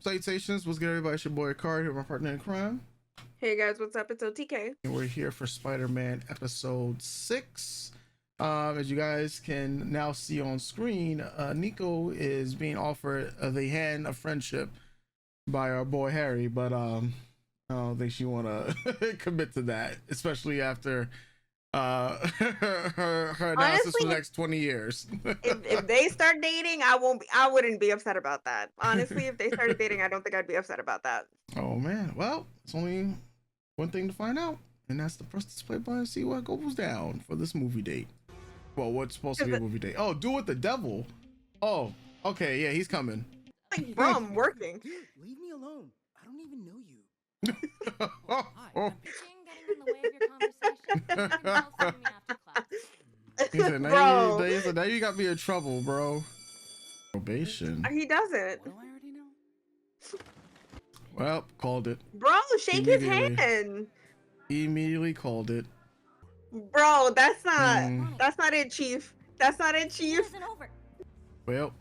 Salutations, what's good, everybody? It's your boy Ekard here, my partner in crime. Hey guys, what's up? It's OTK. And we're here for Spider-Man episode 6. As you guys can now see on screen, Nico is being offered the hand of friendship by our boy Harry, but I don't think she want to commit to that, especially after her announcement for the next 20 years. if they start dating, I wouldn't be upset about that. Honestly, if they started dating, I don't think I'd be upset about that. Oh man, well, it's only one thing to find out, and that's to press this play button and see what goes down for this movie date. Well, what's supposed to be a movie date? Oh, do with the devil. Oh, okay, yeah, he's coming. Like, bro, I'm working. Dude, leave me alone. I don't even know you. Hi, I'm getting in the way of your conversation. You can tell me after class. He said, now you got me in trouble, bro. Probation. He doesn't. What do I already know? Well, called it. Bro, shake his hand. He immediately called it. Bro, that's not it, Chief. That's not it, Chief. Isn't over. Well,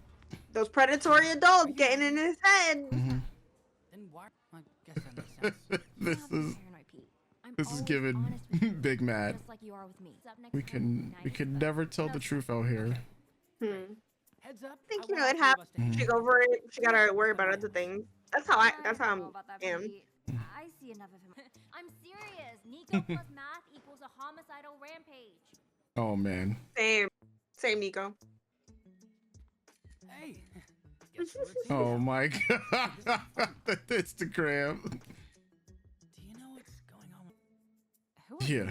Those predatory adults getting in his head. mm-hmm. Then why? I guess that makes sense. This is giving Big Mad. Just like you are with me. We can never tell the truth out here. Heads up. I think, you know, it happened. She over it. She gotta worry about other things. That's how I am. I see enough of him. I'm serious. Nico plus math equals a homicidal rampage. Oh man. Same, Nico. Hey. Guess who it's Oh my god. The Instagram. Do you know what's going on? Yeah.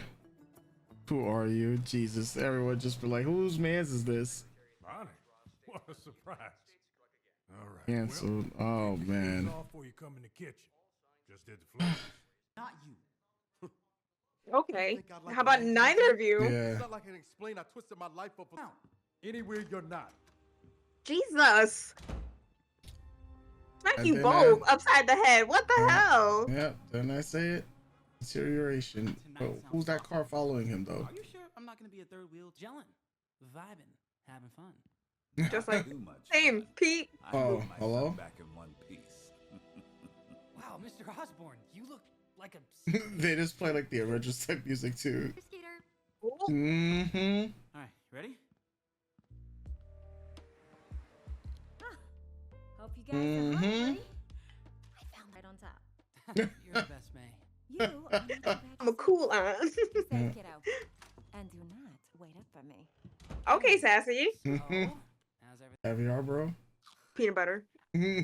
Who are you? Jesus. Everyone just be like, whose man's is this? Bonnie, what a surprise. All right. Canceled. Oh man. Before you come in the kitchen. Just did the flash. Not you. Okay. How about neither of you? Yeah. It's not like I can explain. I twisted my life up. Anywhere you're not. Jesus. Smack And you then both upside the head. What the hell? Yep. Didn't I say it? Deterioration. Oh, who's that car following him though? Are you sure I'm not gonna be a third wheel? Gelling, vibing, having fun. Just like Too much. same, Pete. Oh, hello? Back in one piece. Wow, Mr. Osborne, you look like a. They just play like the original type music too. Skater. Mm-hmm. All right, ready? Hope you guys are hungry. I found right on top. You're the best, May. You are not the best. I'm a cool aunt. Say, kiddo. And do not wait up for me. Okay, sassy. So, how's everything? Caviar, bro. Peanut butter. They're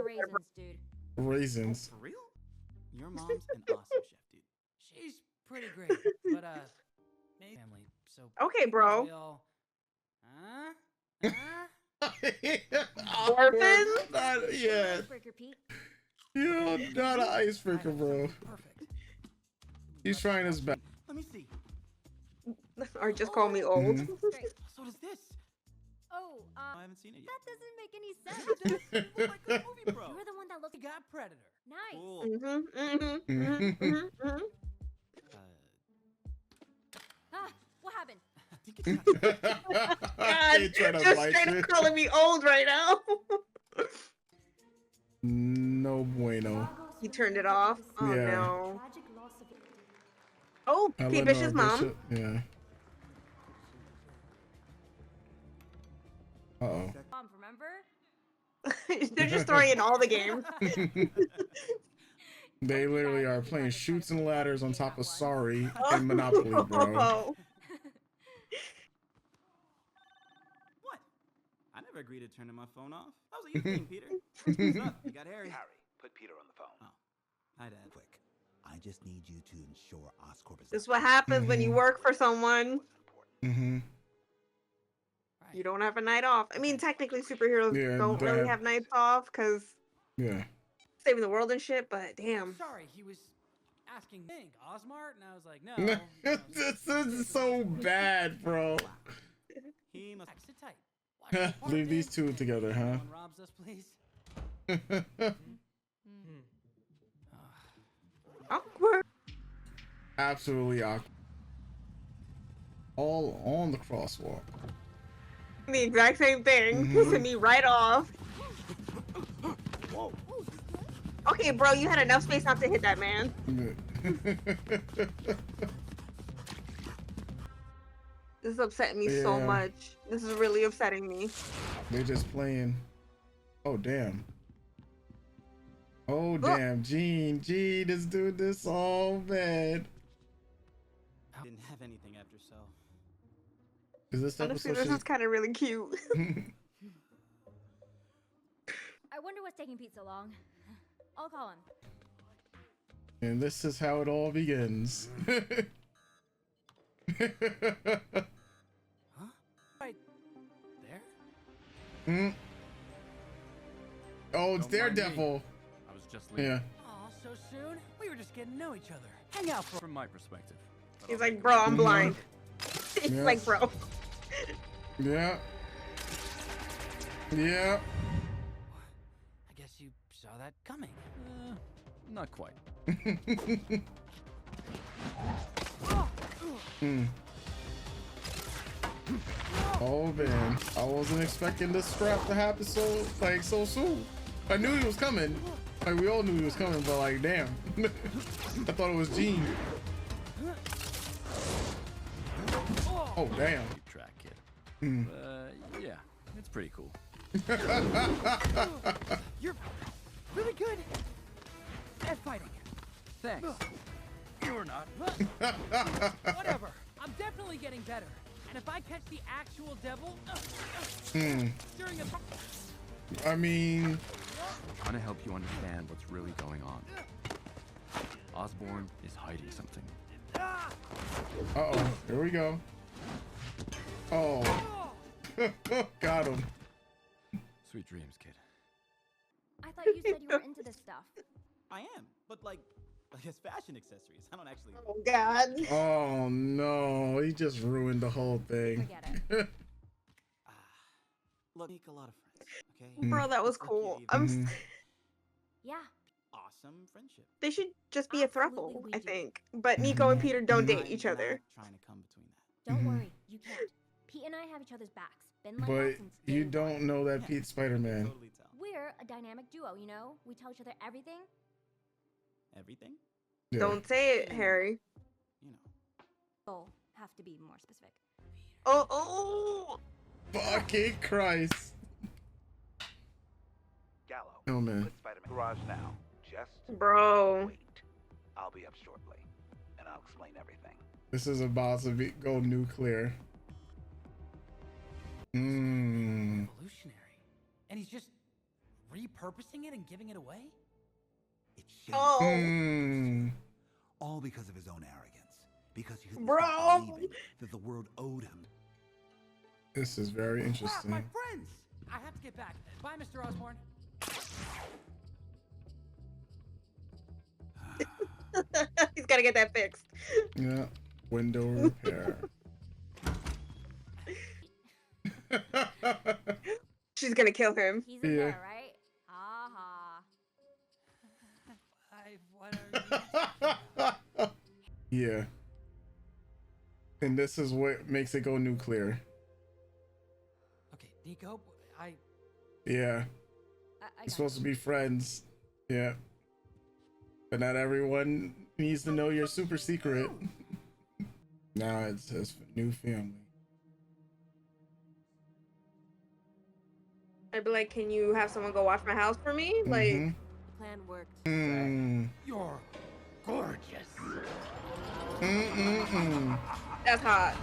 raisins, dude. Raisins. For real? Your mom's an awesome chef, dude. She's pretty great, but May family. So Okay, bro. we all- Huh? Orphans? Yeah. Icebreaker, Pete. You're not an icebreaker, bro. Perfect. He's trying his best. Let me see. Or just call me old. Mhm. Great. So does this. Oh, I haven't seen it yet. that doesn't make any sense. Look like a movie, bro. You're the one that looks We got Predator. nice. Cool. Ah, what happened? I think it's God, They trying to just bite straight you. up calling me old right now. No bueno. He turned it off. Oh Yeah. no. Oh, Pete Bishop's mom. Bishop. Yeah. Uh-oh. Mom, remember? They're just throwing in all the games. They literally are playing shoots and ladders on top of Sorry and Monopoly, bro. What? I never agreed to turning my phone off. That was a you thing, Peter. What's up? You got Harry? Harry, put Peter on the phone. Oh. Hi, Dad. Quick. I just need you to ensure Oscorp is. This is what happens when you work for someone. Mm-hmm. You don't have a night off. I mean, technically, superheroes Yeah, don't really have nights off because Yeah. saving the world and shit. But damn. Sorry, he was asking Think Osmart, and I was like, no. This is so bad, bro. He must sit tight. Watch the part, Leave these dude. two together, huh? Anyone robs us, please. Awkward. Absolutely awkward. All on the crosswalk. The exact same thing. Mhm. Pissing me right off. Whoa. Okay, bro, you had enough space not to hit that man. This is upsetting me so Yeah. much. This is really upsetting me. They're just playing. Oh damn. Oh damn, Gene, this dude, this so bad. I didn't have anything after so. Is this Honestly, episode? this is kind of really cute. I wonder what's taking Pete so long. I'll call him. And this is how it all begins. Huh? Right there? Mm. Oh, it's Don't mind me. Daredevil. I was just leaving. Yeah. Aw, so soon? We were just getting to know each other. Hang out for From my perspective. But He's I'll like, make bro, it I'm Mhm. blind. He's Yeah. like, bro. Yeah. Yeah. I guess you saw that coming. Not quite. Hmm. Oh man, I wasn't expecting this scrap to happen so soon. I knew he was coming. Like we all knew he was coming, but like damn. I thought it was Gene. Oh damn. Keep track, kid. Hmm. Yeah, it's pretty cool. You're really good at fighting. Thanks. You're not. Whatever. I'm definitely getting better. And if I catch the actual devil Hmm. during a I mean, Trying to help you understand what's really going on. Osborn is hiding something. uh-oh, here we go. Oh. Got him. Sweet dreams, kid. I thought you said you were into this stuff. I am, but like, I guess fashion accessories. I don't actually. Oh, God. Oh no, he just ruined the whole thing. Forget it. Look, make a lot of friends. Okay. Bro, that was It's like cool. you- Mhm. Yeah. Awesome friendship. They should just be a Absolutely throuple, we I do. think. But Nico and Peter don't date I'm each not other. Trying to come between that. Don't Mhm. worry, you can't. Pete and I have each other's backs. Been like But that since you day don't one. know that Yeah, Pete's Spider-Man. Totally tell. We're a dynamic duo, you know? We tell each other everything. Everything. Yeah. Don't say it, Harry. You know. We'll have to be more specific. Oh. Fucking Christ. Gallo. Oh man. Put Spider-Man garage now. Just Bro. wait. I'll be up shortly, and I'll explain everything. This is about to go nuclear. Mmm. Revolutionary. And he's just repurposing it and giving it away? It's shameful. Oh. Mmm. All because of his own arrogance. Because he couldn't Bro. stop believing that the world owed him. This is very Crap, interesting. my friends! I have to get back. Bye, Mr. Osborn. He's gotta get that fixed. Yeah. Window repair. She's gonna kill him. He's in Yeah. there, right? Aha. What are you? Yeah. And this is what makes it go nuclear. Okay, Nico, Yeah. I You're got supposed it. to be friends. Yeah. But not everyone needs to know your super secret. Now it's his new family. I'd be like, can you have someone go watch my house for me? Like, Mhm. Plan worked. Mm. You're gorgeous. Mm-mm-mm. that's hot.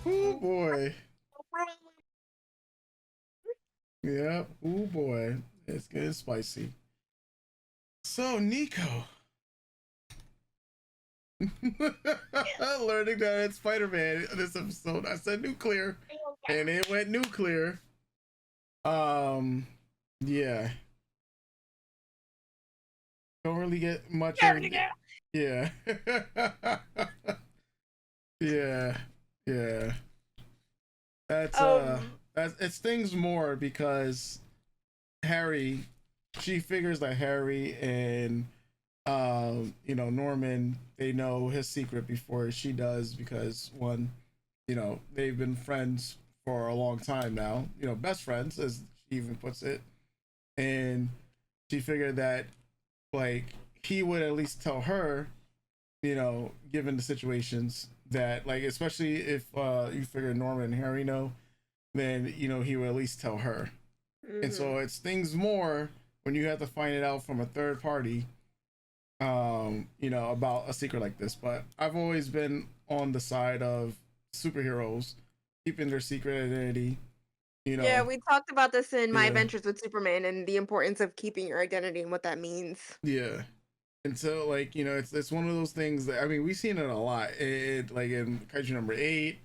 Oh boy. Yeah. Oh boy. It's getting spicy. So Nico. Learning that it's Spider-Man in this episode. I said nuclear. And it went nuclear. Yeah. Don't really get much. Yeah. Yeah. Yeah. That's it stings more because Harry, she figures that Harry and Norman, they know his secret before she does because one, they've been friends for a long time now, best friends as she even puts it. and she figured that like he would at least tell her, given the situations that like, especially if you figure Norman and Harry know, then he would at least tell her. And so it's things more when you have to find it out from a third party, about a secret like this. But I've always been on the side of superheroes keeping their secret identity. Yeah, we talked about this in My Yeah. Adventures with Superman and the importance of keeping your identity and what that means. Yeah. And so like, it's one of those things that, I mean, we've seen it a lot. It like in Kaiju number 8,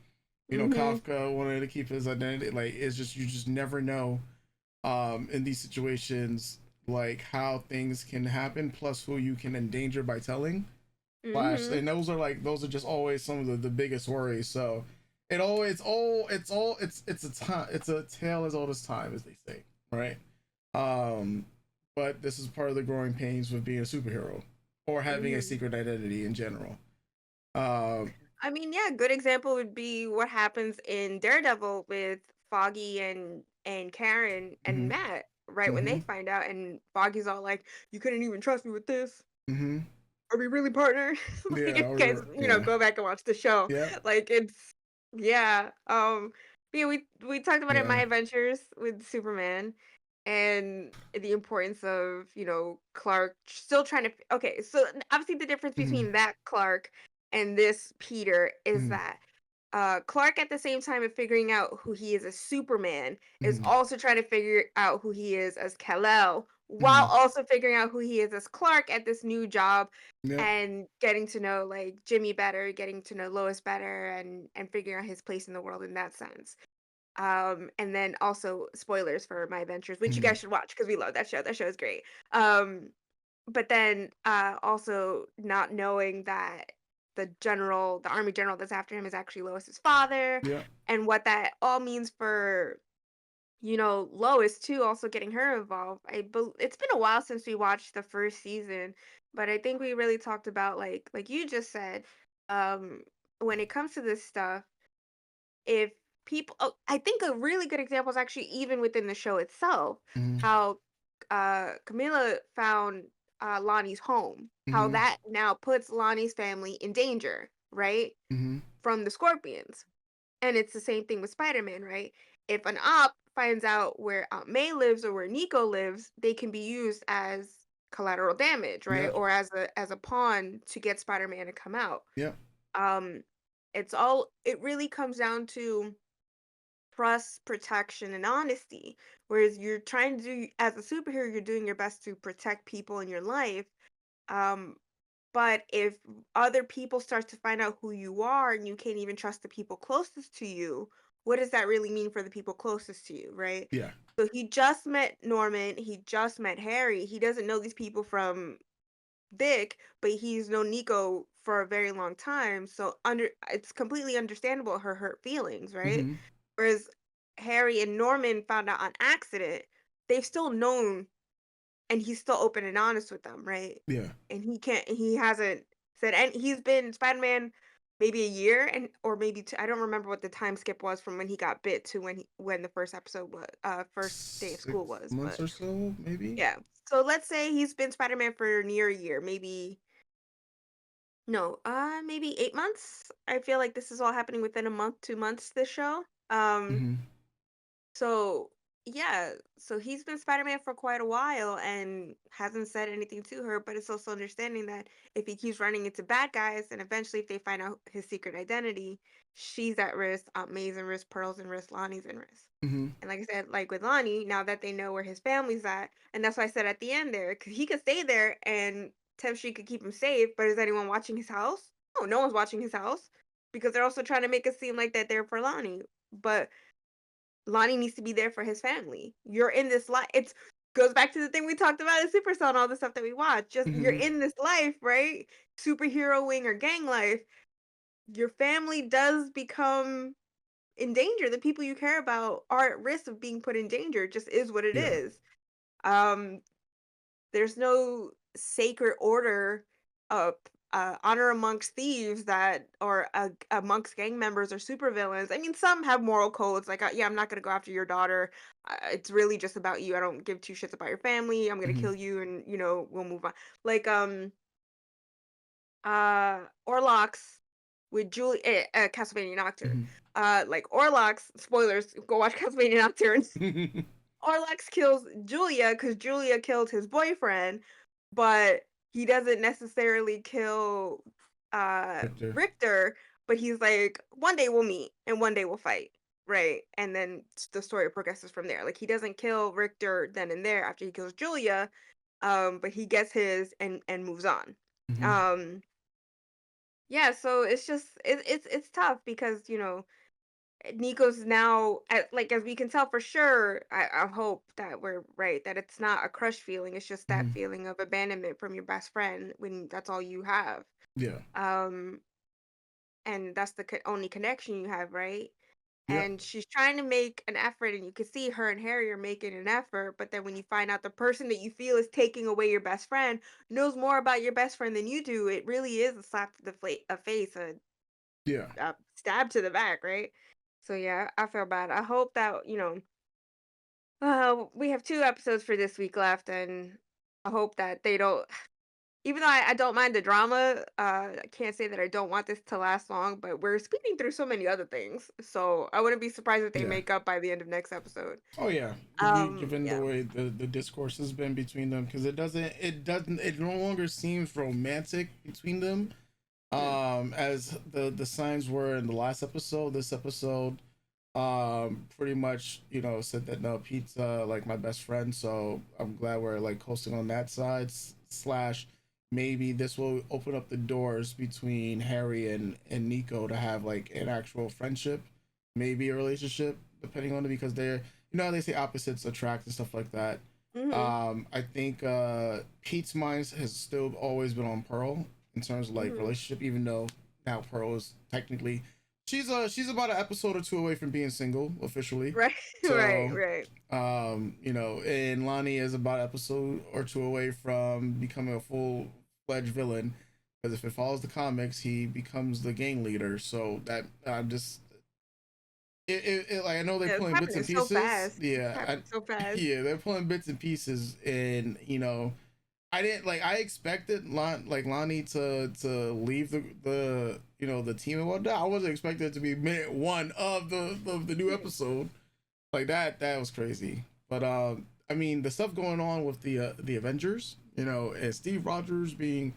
Kafka wanted to keep his identity. Like, it's just, you just never know in these situations, like how things can happen, plus who you can endanger by telling. Flash, and those are just always some of the biggest worries. So it's a tale as old as time, as they say, right? But this is part of the growing pains with being a superhero or having a secret identity in general. I mean, yeah, good example would be what happens in Daredevil with Foggy and Karen and Matt, right? When they find out, and Foggy's all like, "You couldn't even trust me with this. Are we really partners?" Like, Yeah, if you guys, go back and watch the show. Yeah. Like, it's yeah. Yeah, we talked about it in My Yeah. Adventures with Superman and the importance of, Clark still trying to okay, so obviously the difference between that Clark and this Peter is that Clark at the same time of figuring out who he is as Superman is also trying to figure out who he is as Kal-El while also figuring out who he is as Clark at this new job Yeah. and getting to know like Jimmy better, getting to know Lois better and figuring out his place in the world in that sense. And then also spoilers for My Adventures, which you guys should watch because we love that show. That show is great. But then also not knowing that the army general that's after him is actually Lois's father, Yeah. and what that all means for Lois too, also getting her involved. It's been a while since we watched the first season, but I think we really talked about like you just said, um, when it comes to this stuff, if people I think a really good example is actually even within the show itself, how Camilla found Lonnie's home, how that now puts Lonnie's family in danger, right? From the Scorpions. And it's the same thing with Spider-Man, right? If an op finds out where Aunt May lives or where Nico lives, they can be used as collateral damage, right? Yeah. Or as a pawn to get Spider-Man to come out. Yeah. Um it really comes down to trust, protection, and honesty. Whereas you're trying to do as a superhero, you're doing your best to protect people in your life. Um, but if other people start to find out who you are and you can't even trust the people closest to you, what does that really mean for the people closest to you, right? Yeah. So he just met Norman, he just met Harry. He doesn't know these people from Vic, but he's known Nico for a very long time. So it's completely understandable her hurt feelings, right? Whereas Harry and Norman found out on accident, they've still known and he's still open and honest with them, right? Yeah. And he hasn't said, and he's been Spider-Man maybe a year or maybe two. I don't remember what the time skip was from when he got bit to when the first episode was first day of school was, 6 months but or so, maybe. yeah. So let's say he's been Spider-Man for near a year, maybe no, maybe 8 months. I feel like this is all happening within a month, 2 months, this show. So yeah, so he's been Spider-Man for quite a while and hasn't said anything to her, but it's also understanding that if he keeps running into bad guys, and eventually if they find out his secret identity, she's at risk, Aunt May's in risk, Pearl's in risk, Lonnie's in risk. And like I said, like with Lonnie, now that they know where his family's at, and that's why I said at the end there, because he could stay there and Temp Street could keep him safe, but is anyone watching his house? No, no one's watching his house because they're also trying to make it seem like that they're for Lonnie. But Lonnie needs to be there for his family. You're in this life. It goes back to the thing we talked about in Supercell and all the stuff that we watch. Just you're in this life, right? Superheroing or gang life. Your family does become in danger. The people you care about are at risk of being put in danger. It just is what it Yeah. is. There's no sacred order of honor amongst thieves that or amongst gang members or supervillains. I mean, some have moral codes like, yeah, I'm not gonna go after your daughter. It's really just about you. I don't give two shits about your family. I'm gonna Hmm. kill you, and we'll move on. Like Orlocks with Julie, Castlevania Nocturne. Hmm. Like Orlocks. Spoilers. Go watch Castlevania Nocturne. Orlax kills Julia because Julia killed his boyfriend, but he doesn't necessarily kill Victor. Richter, but he's like, one day we'll meet and one day we'll fight. Right. And then the story progresses from there. Like he doesn't kill Richter then and there after he kills Julia, but he gets his and moves on. Hmm. Um yeah, so it's just it's tough because, Nico's now like as we can tell for sure. I hope that we're right that it's not a crush feeling. It's just that Hmm. feeling of abandonment from your best friend when that's all you have. Yeah. Um, and that's the only connection you have, right? Yeah. And she's trying to make an effort, and you can see her and Harry are making an effort. But then when you find out the person that you feel is taking away your best friend knows more about your best friend than you do, it really is a slap to the face, Yeah. a stab to the back, right? So yeah, I feel bad. I hope that we have 2 episodes for this week left, and I hope that they don't. Even though I don't mind the drama, I can't say that I don't want this to last long. But we're speeding through so many other things, so I wouldn't be surprised if they Yeah. make up by the end of next episode. Oh yeah, given the Yeah. way the discourse has been between them, because it no longer seems romantic between them, Mm. as the signs were in the last episode. This episode, pretty much said that no, Pete's like my best friend, so I'm glad we're like coasting on that side. Slash, maybe this will open up the doors between Harry and Nico to have like an actual friendship, maybe a relationship, depending on it, because they're how they say opposites attract and stuff like that. Mhm. I think Pete's mind has still always been on Pearl in terms of like Mhm. relationship, even though now Pearl is technically she's about an episode or two away from being single officially. Right. Right. So Right. and Lonnie is about an episode or two away from becoming a full fledged villain. Because if it follows the comics, he becomes the gang leader. So that I'm just like I know they're Yeah, it's pulling bits and happening so pieces. fast. It's Yeah, happening so fast. yeah, they're pulling bits and pieces, and I didn't like. I expected Lonnie to leave the team and whatnot. I wasn't expecting it to be minute one of the new episode. Like that was crazy. But I mean the stuff going on with the Avengers, and Steve Rogers being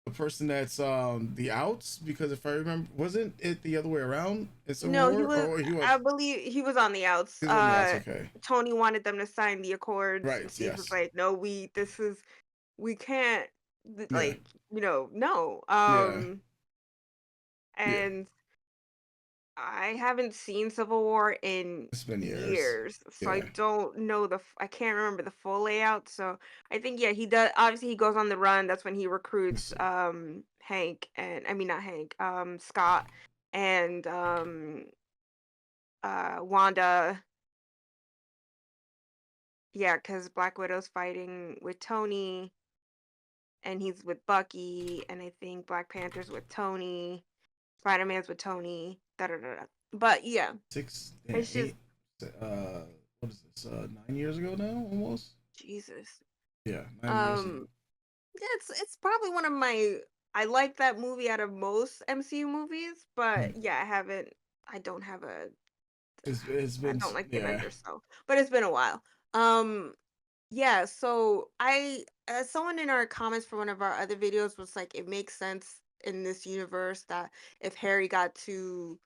the person that's the outs, because if I remember, wasn't it the other way around in Civil No, he War, was. or he was I believe he was on the outs. he was on the outs? Okay, Tony wanted them to sign the accords, and right, Steve was yes, like, "No, we can't, yeah, like, no." yeah, yeah. And I haven't seen Civil War in It's been years. years, so I Yeah, don't know I can't remember the full layout. So I think yeah, he does. Obviously, he goes on the run. That's when he recruits Hank, and I mean not Hank, Scott, and Wanda. Yeah, because Black Widow's fighting with Tony, and he's with Bucky, and I think Black Panther's with Tony, Spider Man's with Tony. Da da da. Da. But yeah, six, it's just eight. What is this? 9 years ago now, almost. Jesus. Yeah, 9 years ago. Um, yeah, it's probably one of my. I like that movie out of most MCU movies, Hmm. but yeah, I don't have a. It's I been don't like the yeah. Avengers, so but it's been a while. Um, yeah, so someone in our comments for one of our other videos was like, it makes sense in this universe that if Harry got to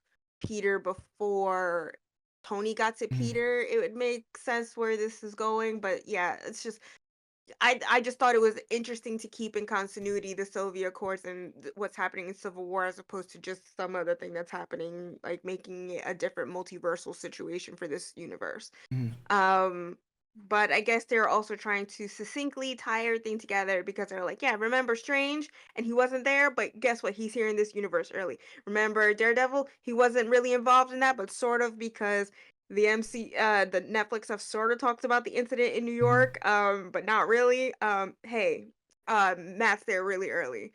Peter before Tony got to Mhm. Peter, it would make sense where this is going. But yeah, it's just I just thought it was interesting to keep in continuity the Soviet Accords and what's happening in Civil War as opposed to just some other thing that's happening, like making it a different multiversal situation for this universe. Mhm. Um, but I guess they're also trying to succinctly tie everything together because they're like, yeah, remember Strange and he wasn't there, but guess what? He's here in this universe early. Remember Daredevil? He wasn't really involved in that, but sort of because the Netflix have sort of talked about the incident in New Mhm. York, but not really. Hey, Matt's there really early.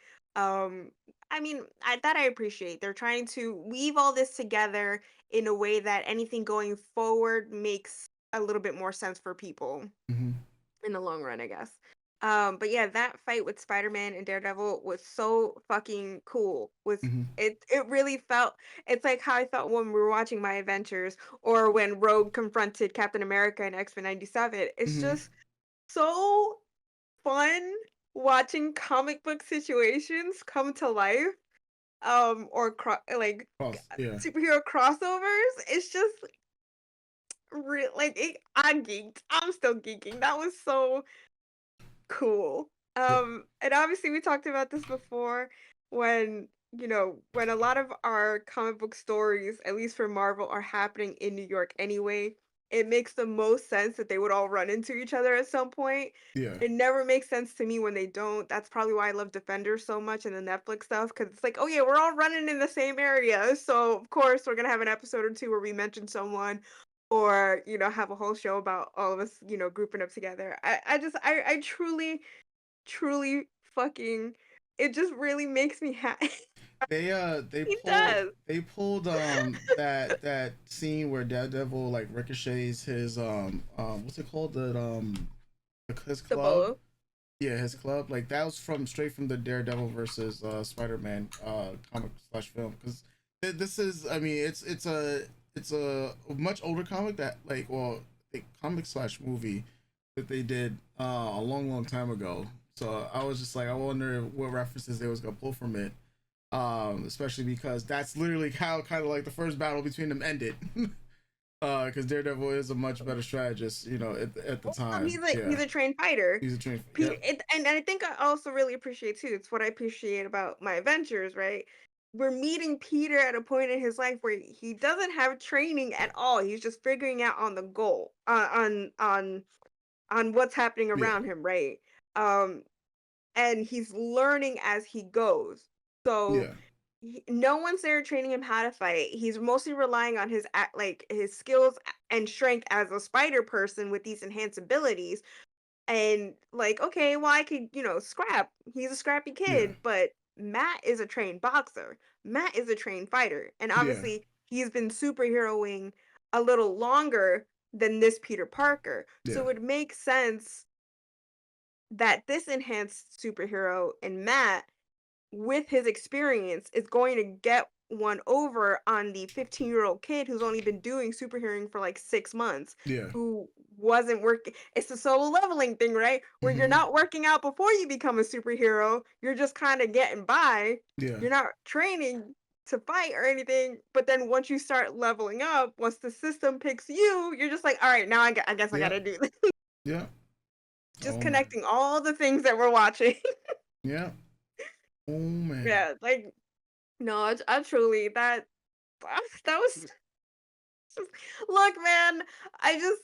I mean, that I appreciate. They're trying to weave all this together in a way that anything going forward makes a little bit more sense for people Mm-hmm. in the long run, I guess. But yeah, that fight with Spider-Man and Daredevil was so fucking cool. Was Mm-hmm. it really felt it's like how I felt when we were watching My Adventures or when Rogue confronted Captain America in X-Men 97. It's Mm-hmm. just so fun watching comic book situations come to life. Or Cross. Yeah. superhero crossovers. It's just real I geeked. I'm still geeking. That was so cool. Yeah. And obviously we talked about this before when, when a lot of our comic book stories, at least for Marvel, are happening in New York anyway, it makes the most sense that they would all run into each other at some point. Yeah. It never makes sense to me when they don't. That's probably why I love Defenders so much and the Netflix stuff, because it's like, oh yeah, we're all running in the same area. So of course we're gonna have an episode or two where we mention someone or have a whole show about all of us grouping up together. I truly fucking it just really makes me happy. They He does. pulled that scene where Daredevil like ricochets his what's it called, his The club. bolo. Yeah, his club. Like that was from straight from the Daredevil versus Spider-Man comic slash film. Because this is, I mean, it's a much older comic that a comic slash movie that they did a long time ago. So I was just like, I wonder what references they was gonna pull from it. Especially because that's literally how kind of like the first battle between them ended. Because Daredevil is a much better strategist, at the time. He's a trained fighter. He's a trained. Pe- it, and I think I also really appreciate too. It's what I appreciate about My Adventures, right? We're meeting Peter at a point in his life where he doesn't have training at all. He's just figuring out on the goal, on what's happening Yeah. around him, right? Um, and he's learning as he goes. So Yeah. no one's there training him how to fight. He's mostly relying on his skills and strength as a spider person with these enhanced abilities. And like, okay, well, I could, scrap. He's a scrappy Yeah. kid, but Matt is a trained boxer. Matt is a trained fighter, and Yeah. obviously he's been superheroing a little longer than this Peter Parker. Yeah. So it makes sense that this enhanced superhero and Matt, with his experience, is going to get one over on the 15-year-old kid who's only been doing superheroing for like 6 months, Yeah. who wasn't working. It's the solo leveling thing, right? Where you're Mhm. not working out before you become a superhero. You're just kind of getting by. Yeah. You're not training to fight or anything. But then once you start leveling up, once the system picks you, you're just like, all right, now I guess I Yeah. gotta do this. Yeah. Just Oh, man. connecting all the things that we're watching. Yeah. Oh man. Yeah, like no, I truly that was look, man. I just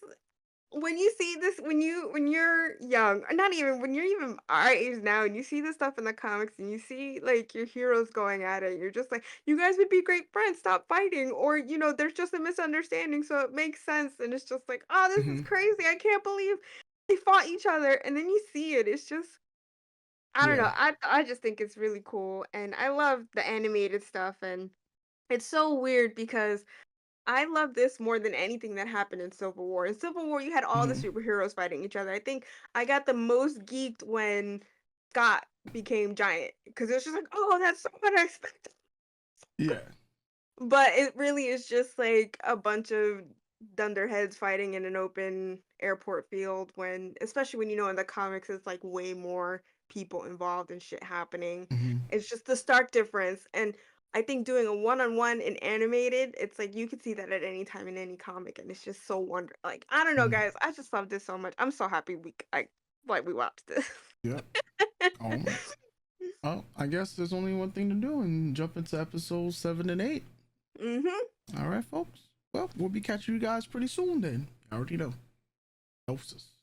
when you see this when you're young, or not even when you're even our age now, and you see this stuff in the comics, and you see like your heroes going at it, you're just like, you guys would be great friends. Stop fighting, or there's just a misunderstanding, so it makes sense, and it's just like, oh, this is Mhm. crazy. I can't believe they fought each other, and then you see it. It's just I don't Yeah. know. I just think it's really cool, and I love the animated stuff, and it's so weird because I love this more than anything that happened in Civil War. In Civil War, you had all the Mhm. superheroes fighting each other. I think I got the most geeked when Scott became giant because it was just like, oh, that's so unexpected. Yeah. But it really is just like a bunch of dunderheads fighting in an open airport field when especially when in the comics it's like way more people involved and shit happening. Mhm. It's just the stark difference. And I think doing a one-on-one in animated, it's like you could see that at any time in any comic and it's just so wonder like I don't know Mhm. guys, I just love this so much. I'm so happy we watched this. Yeah. Oh man. Oh, I guess there's only one thing to do and jump into episodes 7 and 8. Mhm. All right, folks. Well, we'll be catching you guys pretty soon then. I already know. Doses.